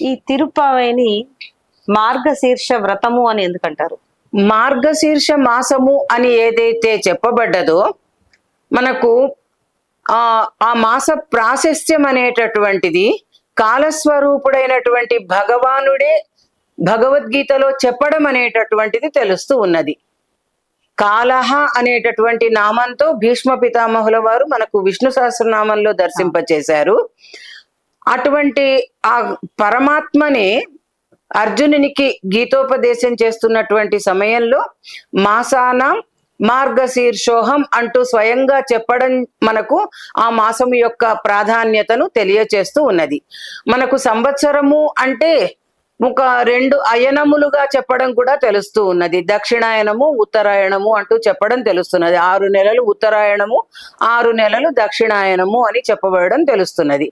ఈ తిరుప్పావైని మార్గశీర్ష వ్రతము అని ఎందుకంటారు? మార్గశీర్ష మాసము అని ఏదైతే చెప్పబడ్డదో మనకు ఆ మాస ప్రాశస్త్యం అనేటటువంటిది కాలస్వరూపుడైనటువంటి భగవానుడే భగవద్గీతలో చెప్పడం అనేటటువంటిది తెలుస్తూ ఉన్నది. కాలహ అనేటటువంటి నామంతో భీష్మ పితామహుల వారు మనకు విష్ణు సహస్రనామంలో దర్శింపచేశారు. అటువంటి ఆ పరమాత్మనే అర్జునునికి గీతోపదేశం చేస్తున్నటువంటి సమయంలో మాసాన మార్గశీర్షోహం అంటూ స్వయంగా చెప్పడం మనకు ఆ మాసము యొక్క ప్రాధాన్యతను తెలియచేస్తూ ఉన్నది. మనకు సంవత్సరము అంటే ఒక 2 అయనములుగా చెప్పడం కూడా తెలుస్తూ ఉన్నది. దక్షిణాయనము ఉత్తరాయణము అంటూ చెప్పడం తెలుస్తున్నది. 6 నెలలు ఉత్తరాయణము, 6 నెలలు దక్షిణాయనము అని చెప్పబడడం తెలుస్తున్నది.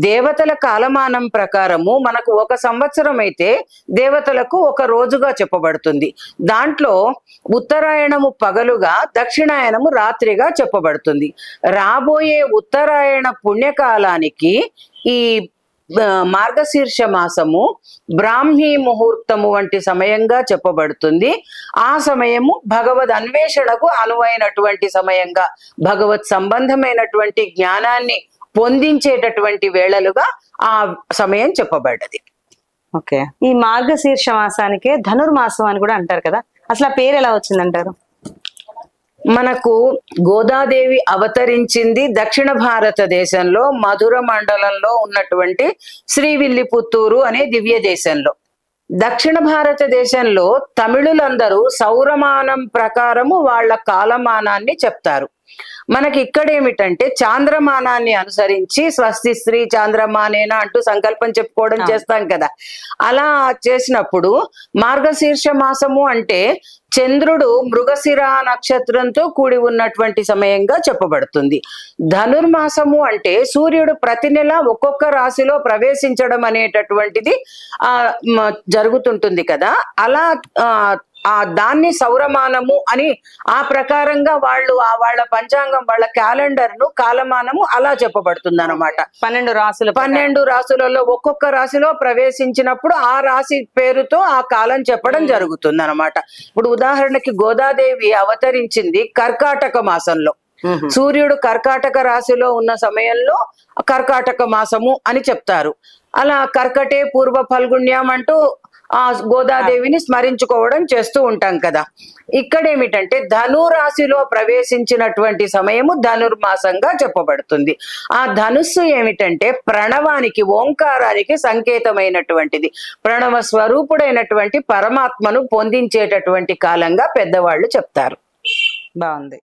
దేవతల కాలమానం ప్రకారము మనకు 1 సంవత్సరం అయితే దేవతలకు 1 రోజుగా చెప్పబడుతుంది. దాంట్లో ఉత్తరాయణము పగలుగా, దక్షిణాయనము రాత్రిగా చెప్పబడుతుంది. రాబోయే ఉత్తరాయణ పుణ్యకాలానికి ఈ మార్గశీర్ష మాసము బ్రాహ్మీ ముహూర్తము వంటి సమయంగా చెప్పబడుతుంది. ఆ సమయము భగవద్ అన్వేషణకు అనువైనటువంటి సమయంగా, భగవత్ సంబంధమైనటువంటి జ్ఞానాన్ని పొందించేటటువంటి వేళలుగా ఆ సమయం చెప్పబడ్డది. ఓకే, ఈ మార్గశీర్ష మాసానికే ధనుర్మాసం అని కూడా అంటారు కదా, అసలు ఆ పేరు ఎలా వచ్చిందంటారు? మనకు గోదాదేవి అవతరించింది దక్షిణ భారతదేశంలో మధుర మండలంలో ఉన్నటువంటి శ్రీవిల్లిపుత్తూరు అనే దివ్య దేశంలో. దక్షిణ భారతదేశంలో తమిళులందరూ సౌరమానం ప్రకారము వాళ్ళ కాలమానాన్ని చెప్తారు. మనకి ఇక్కడేమిటంటే చాంద్రమానాన్ని అనుసరించి స్వస్తి స్త్రీ చాంద్రమానేన అంటూ సంకల్పం చెప్పుకోవడం చేస్తాం కదా. అలా చేసినప్పుడు మార్గశీర్ష మాసము అంటే చంద్రుడు మృగశిర నక్షత్రంతో కూడి ఉన్నటువంటి సమయంగా చెప్పబడుతుంది. ధనుర్మాసము అంటే సూర్యుడు ప్రతి నెల ఒక్కొక్క రాశిలో ప్రవేశించడం అనేటటువంటిది జరుగుతుంటుంది కదా. అలా దాన్ని సౌరమానము అని ఆ ప్రకారంగా వాళ్ళ పంచాంగం, వాళ్ళ క్యాలెండర్ ను కాలమానము అలా చెప్పబడుతుంది అనమాట. 12 రాశులలో ఒక్కొక్క రాశిలో ప్రవేశించినప్పుడు ఆ రాశి పేరుతో ఆ కాలం చెప్పడం జరుగుతుంది అనమాట. ఇప్పుడు ఉదాహరణకి గోదాదేవి అవతరించింది కర్కాటక మాసంలో. సూర్యుడు కర్కాటక రాశిలో ఉన్న సమయంలో కర్కాటక మాసము అని చెప్తారు. అలా కర్కటే పూర్వ ఫల్గుణ్యం అంటూ ఆ గోదాదేవిని స్మరించుకోవడం చేస్తూ ఉంటాం కదా. ఇక్కడేమిటంటే ధనురాశిలో ప్రవేశించినటువంటి సమయము ధనుర్మాసంగా చెప్పబడుతుంది. ఆ ధనుస్సు ఏమిటంటే ప్రణవానికి, ఓంకారానికి సంకేతమైనటువంటిది. ప్రణవ స్వరూపుడైనటువంటి పరమాత్మను పొందించేటటువంటి కాలంగా పెద్దవాళ్ళు చెప్తారు. బాగుంది.